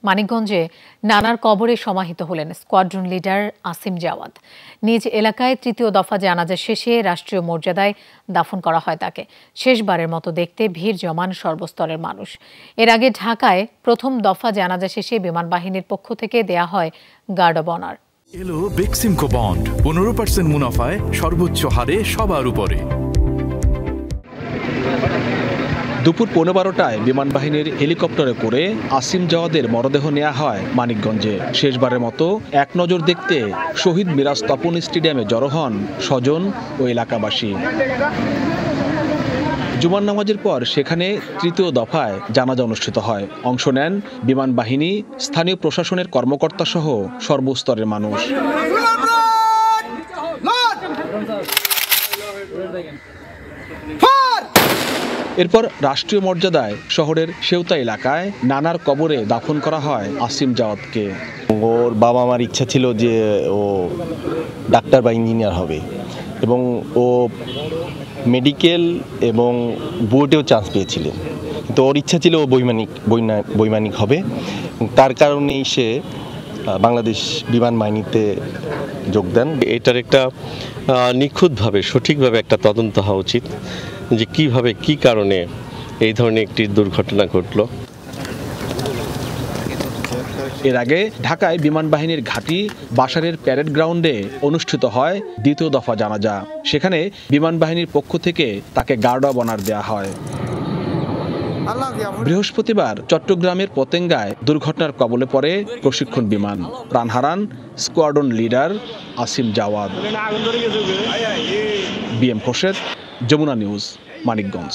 মানিকগঞ্জে নানার কবরে সমাহিত হলেন স্কোয়াড্রন লিডার আসিম জাওয়াদ। নিজ এলাকায় তৃতীয় দফা জানাজা শেষে রাষ্ট্রীয় মর্যাদায় দাফন করা হয় তাকে। শেষবারের মতো দেখতে ভিড় জমান সর্বস্তরের মানুষ। এর আগে ঢাকায় প্রথম দফা জানাজা শেষে বিমান বাহিনীর পক্ষ থেকে দেয়া হয় গার্ড অব অনার। এলো বেক্সিমকো বন্ড 15% মুনাফায় সর্বোচ্চ হারে সবার উপরে। দুপুর 12টায় বিমান বাহিনীর হেলিকপ্টারে করে আসিম জাওয়াদের মরদেহ নেওয়া হয় মানিকগঞ্জে। শেষবারের মতো এক নজর দেখতে শহীদ মিরাজ তপন স্টেডিয়ামে জড়ো হন স্বজন ও এলাকাবাসী। জুমার নামাজের পর সেখানে তৃতীয় দফায় জানাজা অনুষ্ঠিত হয়। অংশ নেন বিমান বাহিনী, স্থানীয় প্রশাসনের কর্মকর্তা সহ সর্বস্তরের মানুষ। এরপর রাষ্ট্রীয় মর্যাদায় শহরের সেউতা এলাকায় নানার কবরে দাফন করা হয় আসিম জাওয়াদকে। ওর বাবা মার ইচ্ছা ছিল যে ও ডাক্তার বা ইঞ্জিনিয়ার হবে এবং ও মেডিকেল এবং বোর্ডেও চান্স পেয়েছিলেন, কিন্তু ওর ইচ্ছা ছিল ও বৈমানিক হবে। তার কারণেই সে বাংলাদেশ বিমান বাহিনীতে যোগ দেন। এটার একটা নিখুঁতভাবে সঠিকভাবে একটা তদন্ত হওয়া উচিত যে কিভাবে কি কারণে এই ধরনের একটি দুর্ঘটনা ঘটলো। এর আগে ঢাকায় বিমান বাহিনীর ঘাঁটি বাসারের প্যারেড গ্রাউন্ডে অনুষ্ঠিত হয় দ্বিতীয় দফা জানাজা। সেখানে বিমান বাহিনীর পক্ষ থেকে তাকে গার্ড অব অনার দেওয়া হয়। বৃহস্পতিবার চট্টগ্রামের পতেঙ্গায় দুর্ঘটনার কবলে পড়ে প্রশিক্ষণ বিমান। প্রাণ হারান squadron leader Asim Jawad. BM Khorshed, Jamuna news, Manikganj.